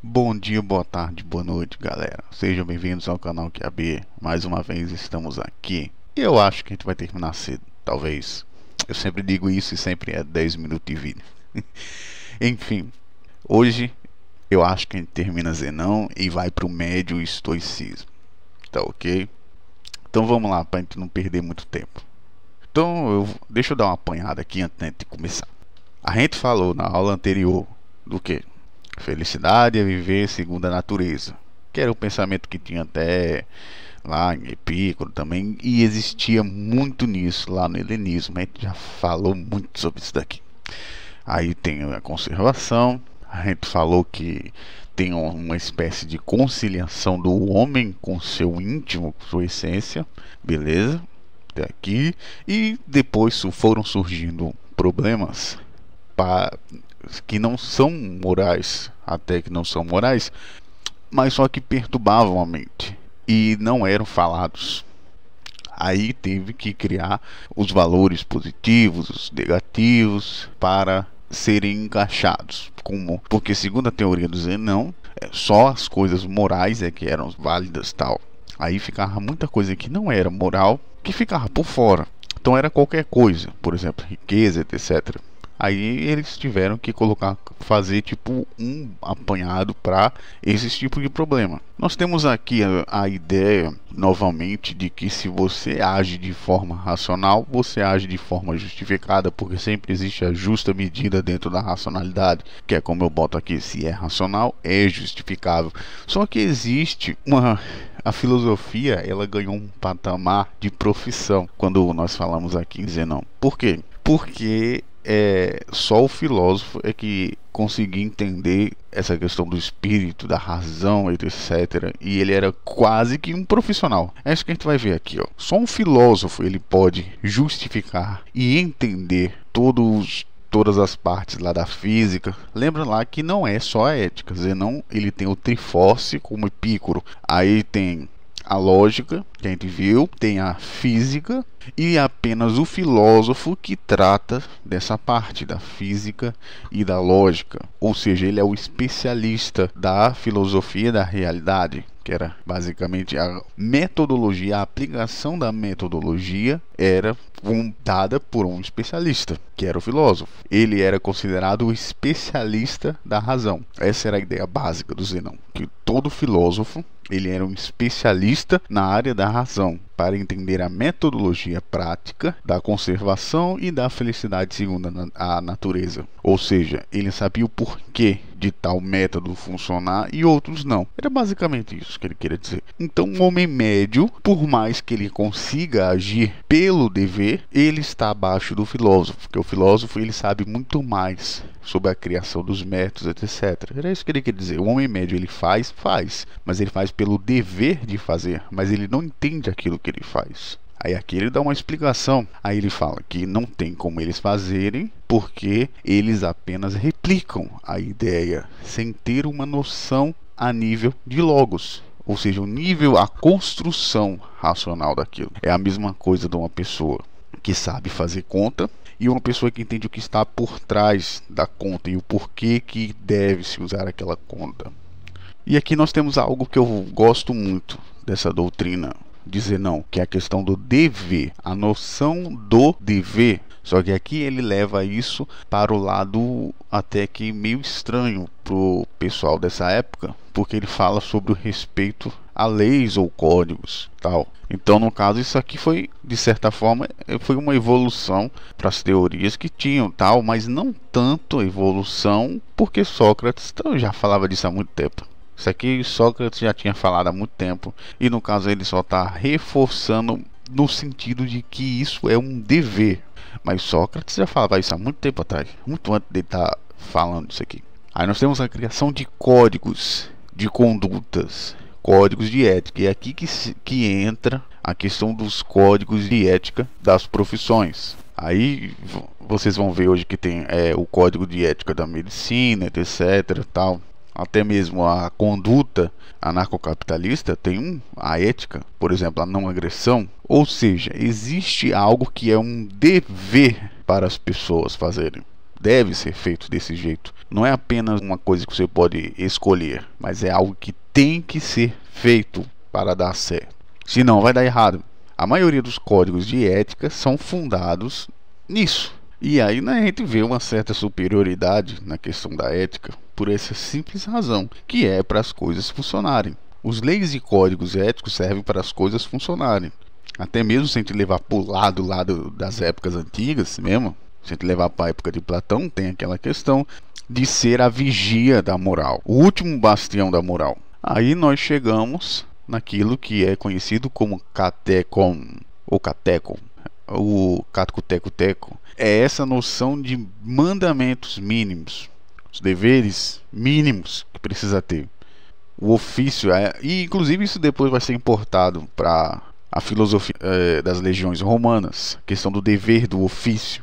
Bom dia, boa tarde, boa noite, galera. Sejam bem-vindos ao canal QAB. Mais uma vez estamos aqui. E eu acho que a gente vai terminar cedo, talvez. Eu sempre digo isso e sempre é 10 minutos de vídeo. Enfim, hoje eu acho que a gente termina Zenão e vai pro médio estoicismo. Tá ok? Então vamos lá, pra gente não perder muito tempo. Então, deixa eu dar uma apanhada aqui antes de começar. A gente falou na aula anterior do que? Felicidade é viver segundo a natureza, que era o pensamento que tinha até lá em Epicuro também, e existia muito nisso lá no helenismo. A gente já falou muito sobre isso daqui. Aí tem a conservação, a gente falou que tem uma espécie de conciliação do homem com seu íntimo, com sua essência, beleza? Até aqui. E depois foram surgindo problemas que não são morais, até que não são morais, mas só que perturbavam a mente e não eram falados. Aí teve que criar os valores positivos, os negativos, para serem encaixados. Porque segundo a teoria do Zenão, só as coisas morais é que eram válidas, tal. Aí ficava muita coisa que não era moral, que ficava por fora. Então era qualquer coisa, por exemplo, riqueza, etc. Aí eles tiveram que fazer tipo um apanhado para esse tipo de problema. Nós temos aqui a ideia novamente de que se você age de forma racional, você age de forma justificada, porque sempre existe a justa medida dentro da racionalidade, que é como eu boto aqui, se é racional, é justificável. Só que existe a filosofia, ela ganhou um patamar de profissão quando nós falamos aqui em Zenão. Por quê? Porque só o filósofo é que conseguia entender essa questão do espírito, da razão, etc. E ele era quase que um profissional. É isso que a gente vai ver aqui, ó. Só um filósofo ele pode justificar e entender todas as partes lá da física. Lembra lá que não é só a ética. Zenão, ele tem o Triforce como Epicuro. Aí tem a lógica, que a gente viu, tem a física, e apenas o filósofo que trata dessa parte da física e da lógica. Ou seja, ele é o especialista da filosofia da realidade, que era basicamente a metodologia, a aplicação da metodologia era dada por um especialista, que era o filósofo. Ele era considerado o especialista da razão. Essa era a ideia básica do Zenão, que todo filósofo ele era um especialista na área da razão, para entender a metodologia prática da conservação e da felicidade segundo a natureza. Ou seja, ele sabia o porquê de tal método funcionar e outros não. Era basicamente isso que ele queria dizer. Então, um homem médio, por mais que ele consiga agir pelo dever, ele está abaixo do filósofo, porque o filósofo ele sabe muito mais sobre a criação dos métodos, etc. Era isso que ele queria dizer. O homem médio ele faz, mas ele faz pelo dever de fazer, mas ele não entende aquilo que ele faz. Aí aqui ele dá uma explicação. Aí ele fala que não tem como eles fazerem, porque eles apenas replicam a ideia sem ter uma noção a nível de logos. Ou seja, o nível, a construção racional daquilo. É a mesma coisa de uma pessoa que sabe fazer conta e uma pessoa que entende o que está por trás da conta e o porquê que deve-se usar aquela conta. E aqui nós temos algo que eu gosto muito dessa doutrina de Zenão, que é a questão do dever, a noção do dever. Só que aqui ele leva isso para o lado até que meio estranho para o pessoal dessa época, porque ele fala sobre o respeito a leis ou códigos, tal. Então, no caso, isso aqui foi, de certa forma, foi uma evolução para as teorias que tinham, tal, mas não tanto evolução, porque Sócrates já falava disso há muito tempo. Isso aqui Sócrates já tinha falado há muito tempo, e no caso ele só está reforçando no sentido de que isso é um dever. Mas Sócrates já falava isso há muito tempo atrás, muito antes de estar falando isso aqui. Aí nós temos a criação de códigos de condutas, códigos de ética. E é aqui que entra a questão dos códigos de ética das profissões. Aí vocês vão ver hoje que tem o código de ética da medicina, etc. Tal. Até mesmo a conduta anarcocapitalista tem a ética, por exemplo, a não agressão. Ou seja, existe algo que é um dever para as pessoas fazerem. deve ser feito desse jeito. Não é apenas uma coisa que você pode escolher, mas é algo que tem que ser feito para dar certo. Senão vai dar errado. A maioria dos códigos de ética são fundados nisso. E aí, né, a gente vê uma certa superioridade na questão da ética por essa simples razão, que é para as coisas funcionarem. Os leis e códigos éticos servem para as coisas funcionarem. Até mesmo se a gente levar para o lado das épocas antigas mesmo, se a gente levar para a época de Platão, tem aquela questão de ser a vigia da moral, o último bastião da moral. Aí nós chegamos naquilo que é conhecido como catecon, ou catecon, o catcoteco-teco. É essa noção de mandamentos mínimos, os deveres mínimos que precisa ter. O ofício, e inclusive isso depois vai ser importado para a filosofia das legiões romanas, a questão do dever do ofício.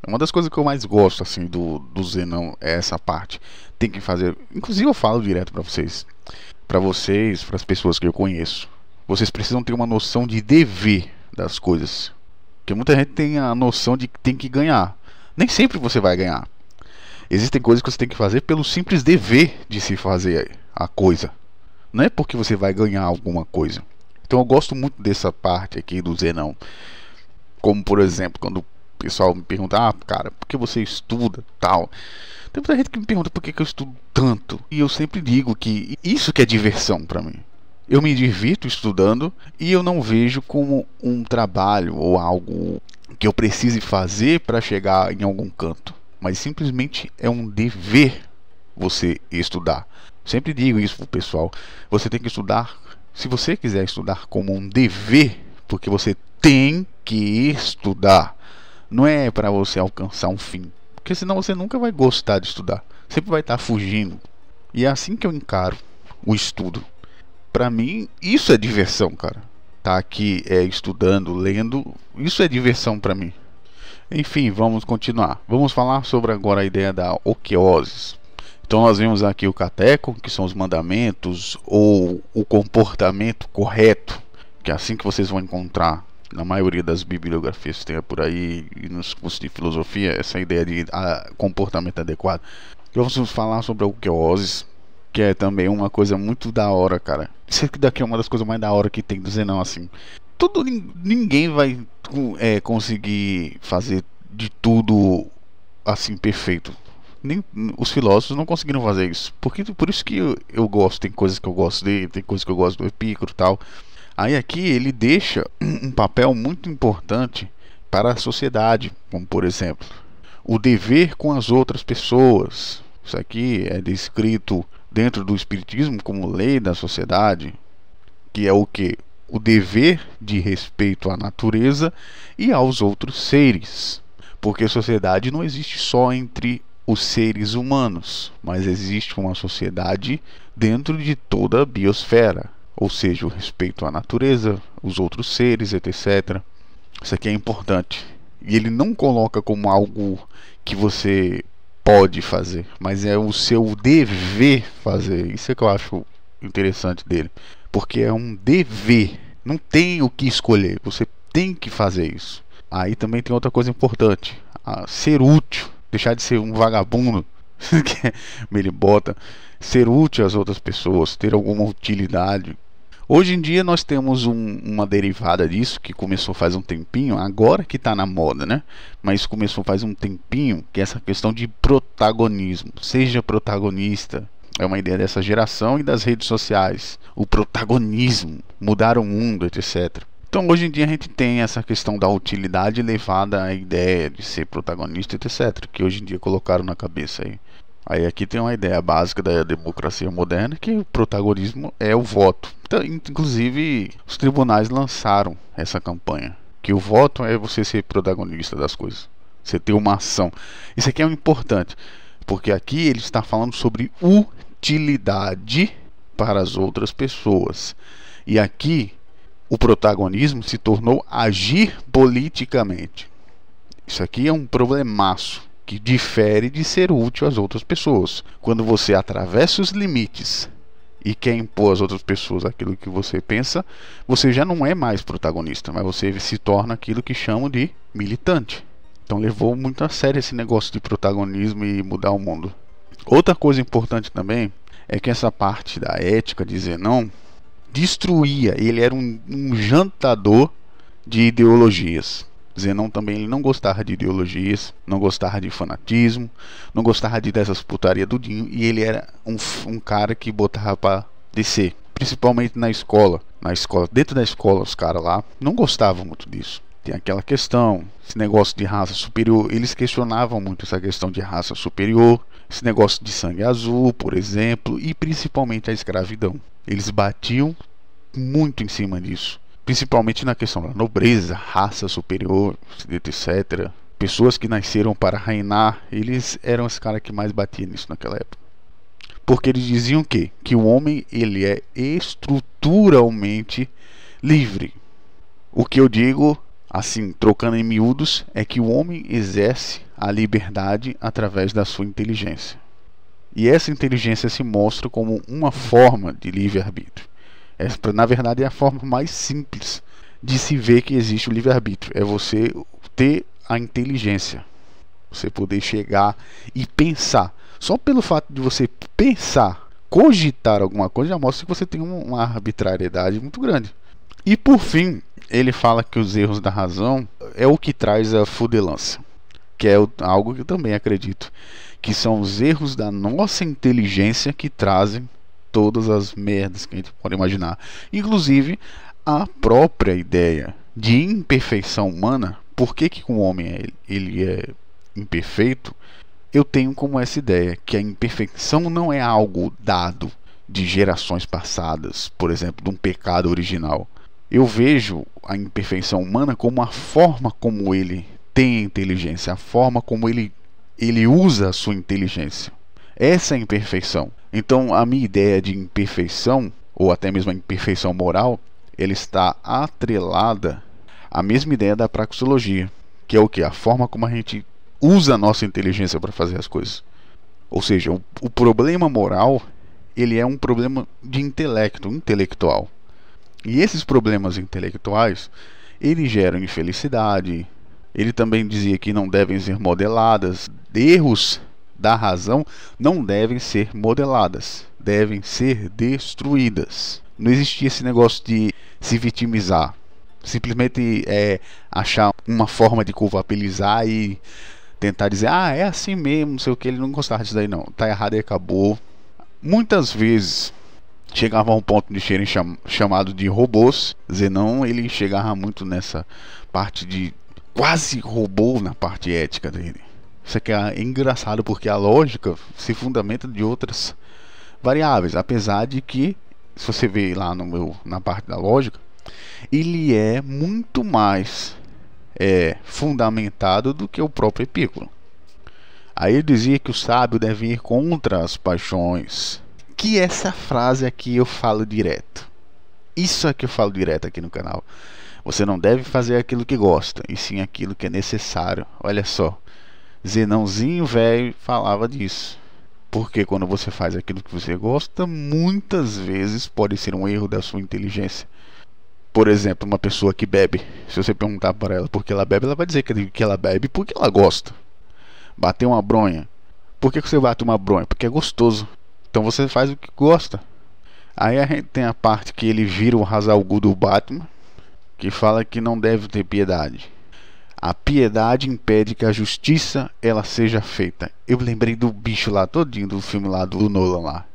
Uma das coisas que eu mais gosto assim do Zenão é essa parte. Tem que fazer, inclusive eu falo direto para vocês, para as pessoas que eu conheço. Vocês precisam ter uma noção de dever das coisas. Porque muita gente tem a noção de que tem que ganhar. Nem sempre você vai ganhar. Existem coisas que você tem que fazer pelo simples dever de se fazer a coisa. Não é porque você vai ganhar alguma coisa. Então eu gosto muito dessa parte aqui do Zenão. Como por exemplo, quando o pessoal me pergunta, cara, por que você estuda tal? Tem muita gente que me pergunta por que eu estudo tanto. E eu sempre digo que isso que é diversão para mim. Eu me divirto estudando e eu não vejo como um trabalho ou algo que eu precise fazer para chegar em algum canto. Mas simplesmente é um dever você estudar. Sempre digo isso pro pessoal. Você tem que estudar, se você quiser estudar como um dever, porque você tem que estudar. Não é para você alcançar um fim. Porque senão você nunca vai gostar de estudar. Sempre vai estar fugindo. E é assim que eu encaro o estudo. Pra mim, isso é diversão, cara. Tá aqui estudando, lendo, isso é diversão pra mim. Enfim, vamos continuar. Vamos falar sobre agora a ideia da okeoses. Então nós vemos aqui o cateco, que são os mandamentos ou o comportamento correto, que é assim que vocês vão encontrar na maioria das bibliografias que tem por aí e nos cursos de filosofia, essa ideia de comportamento adequado. Vamos falar sobre a okeoses, que é também uma coisa muito da hora, cara. Isso aqui daqui é uma das coisas mais da hora que tem do Zenão, assim. Ninguém vai conseguir fazer de tudo assim perfeito. Nem os filósofos não conseguiram fazer isso. Por isso que eu gosto, tem coisas que eu gosto dele, tem coisas que eu gosto do Epicuro e tal. Aí aqui ele deixa um papel muito importante para a sociedade, como por exemplo, o dever com as outras pessoas. Isso aqui é descrito dentro do espiritismo como lei da sociedade, que é o que? O dever de respeito à natureza e aos outros seres. Porque a sociedade não existe só entre os seres humanos, mas existe uma sociedade dentro de toda a biosfera, ou seja, o respeito à natureza, os outros seres, etc. Isso aqui é importante. E ele não coloca como algo que você pode fazer, mas é o seu dever fazer. Isso é que eu acho interessante dele, porque é um dever, não tem o que escolher, você tem que fazer isso. Aí também tem outra coisa importante, ser útil, deixar de ser um vagabundo, que ele bota, ser útil às outras pessoas, ter alguma utilidade. Hoje em dia nós temos uma derivada disso que começou faz um tempinho, agora que está na moda, né? Mas começou faz um tempinho, que é essa questão de protagonismo. Seja protagonista. É uma ideia dessa geração e das redes sociais. O protagonismo, mudar o mundo, etc. Então hoje em dia a gente tem essa questão da utilidade levada à ideia de ser protagonista, etc. Que hoje em dia colocaram na cabeça aí. Aí aqui tem uma ideia básica da democracia moderna, que o protagonismo é o voto. Então, inclusive, os tribunais lançaram essa campanha, que o voto é você ser protagonista das coisas, você ter uma ação. Isso aqui é importante, porque aqui ele está falando sobre utilidade para as outras pessoas. E aqui o protagonismo se tornou agir politicamente. Isso aqui é um problemaço, que difere de ser útil às outras pessoas. Quando você atravessa os limites e quer impor às outras pessoas aquilo que você pensa, você já não é mais protagonista, mas você se torna aquilo que chamam de militante. Então levou muito a sério esse negócio de protagonismo e mudar o mundo. Outra coisa importante também é que essa parte da ética de Zenão destruía, ele era um jantador de ideologias. Zenão também ele não gostava de ideologias, não gostava de fanatismo, não gostava dessas putaria do Dinho, e ele era um cara que botava para descer, principalmente na escola. Dentro da escola, os caras lá não gostavam muito disso. Tem aquela questão, esse negócio de raça superior, eles questionavam muito essa questão de raça superior, esse negócio de sangue azul, por exemplo, e principalmente a escravidão. Eles batiam muito em cima disso, principalmente na questão da nobreza, raça superior, etc. Pessoas que nasceram para reinar, eles eram os caras que mais batiam nisso naquela época. Porque eles diziam que o homem ele é estruturalmente livre. O que eu digo, assim, trocando em miúdos, é que o homem exerce a liberdade através da sua inteligência. E essa inteligência se mostra como uma forma de livre-arbítrio. Essa, na verdade, é a forma mais simples de se ver que existe o livre-arbítrio. É você ter a inteligência. Você poder chegar e pensar. Só pelo fato de você pensar, cogitar alguma coisa, já mostra que você tem uma arbitrariedade muito grande. E por fim, ele fala que os erros da razão é o que traz a fudelância, que é algo que eu também acredito, que são os erros da nossa inteligência que trazem todas as merdas que a gente pode imaginar, inclusive a própria ideia de imperfeição humana. Por que que o homem ele é imperfeito? Eu tenho como essa ideia que a imperfeição não é algo dado de gerações passadas, por exemplo, de um pecado original. Eu vejo a imperfeição humana como a forma como ele tem a inteligência, a forma como ele usa a sua inteligência. Essa é a imperfeição. Então a minha ideia de imperfeição, ou até mesmo a imperfeição moral, ela está atrelada à mesma ideia da praxeologia, que é o que? A forma como a gente usa a nossa inteligência para fazer as coisas. Ou seja, o problema moral, ele é um problema de intelectual. E esses problemas intelectuais, eles geram infelicidade. Ele também dizia que não devem ser modeladas. Erros da razão não devem ser modeladas, devem ser destruídas. Não existia esse negócio de se vitimizar, simplesmente achar uma forma de culpabilizar e tentar dizer, é assim mesmo, não sei o que. Ele não gostava disso daí, não, tá errado e acabou. Muitas vezes chegava a um ponto de serem chamados de robôs. Zenão ele chegava muito nessa parte de quase robô na parte ética dele. Isso aqui é engraçado porque a lógica se fundamenta de outras variáveis, apesar de que, se você vê lá na parte da lógica, ele é muito mais fundamentado do que o próprio Epicuro. Aí ele dizia que o sábio deve ir contra as paixões. Que essa frase aqui eu falo direto. Isso aqui eu falo direto aqui no canal. Você não deve fazer aquilo que gosta, e sim aquilo que é necessário. Olha só, Zenãozinho velho falava disso. Porque quando você faz aquilo que você gosta, muitas vezes pode ser um erro da sua inteligência. Por exemplo, uma pessoa que bebe, se você perguntar para ela por que ela bebe, ela vai dizer que ela bebe porque ela gosta. Bater uma bronha, por que você bate uma bronha? Porque é gostoso. Então você faz o que gosta. Aí a gente tem a parte que ele vira o Hazal Ghul do Batman, que fala que não deve ter piedade. A piedade impede que a justiça ela seja feita. Eu lembrei do bicho lá todinho do filme lá do Nolan lá.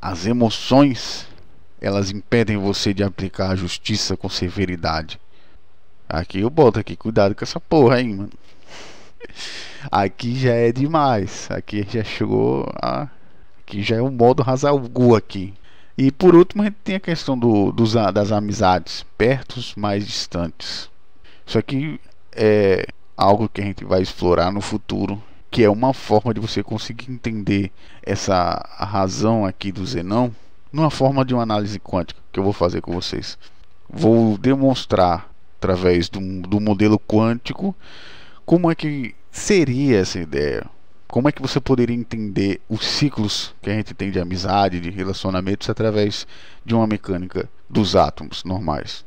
As emoções elas impedem você de aplicar a justiça com severidade. Aqui eu boto aqui, cuidado com essa porra aí, mano. Aqui já é demais. Aqui já chegou a... Aqui já é o modo Hazal Ghul aqui. E por último a gente tem a questão das amizades, perto mais distantes. Isso aqui é algo que a gente vai explorar no futuro, que é uma forma de você conseguir entender essa razão aqui do Zenão, numa forma de uma análise quântica que eu vou fazer com vocês. Vou demonstrar através do modelo quântico como é que seria essa ideia. Como é que você poderia entender os ciclos que a gente tem de amizade, de relacionamentos, através de uma mecânica dos átomos normais.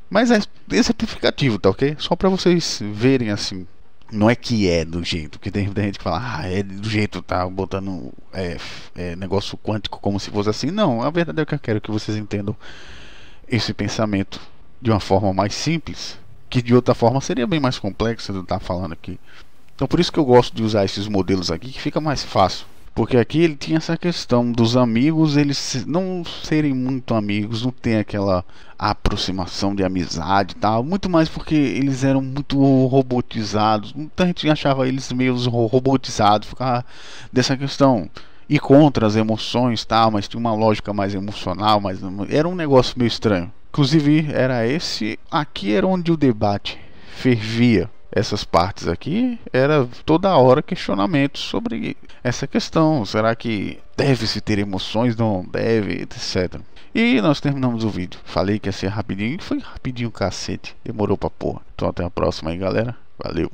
Mas é exemplificativo, tá ok? Só para vocês verem assim, Não é que é do jeito, porque tem muita gente que fala, ah, é do jeito, tá botando negócio quântico como se fosse assim. Não, a verdade é que eu quero que vocês entendam esse pensamento de uma forma mais simples, que de outra forma seria bem mais complexo de estar falando aqui. Então por isso que eu gosto de usar esses modelos aqui, que fica mais fácil. Porque aqui ele tinha essa questão dos amigos, eles não serem muito amigos, não tem aquela aproximação de amizade e tal. Muito mais porque eles eram muito robotizados. Muita gente achava eles meio robotizados, ficava dessa questão. E contra as emoções, tal, mas tinha uma lógica mais emocional, mas era um negócio meio estranho. Inclusive era esse, aqui era onde o debate fervia. Essas partes aqui era toda hora questionamentos sobre essa questão. Será que deve-se ter emoções? Não deve, etc. E nós terminamos o vídeo. Falei que ia ser rapidinho e foi rapidinho, cacete. Demorou pra porra. Então até a próxima aí, galera. Valeu.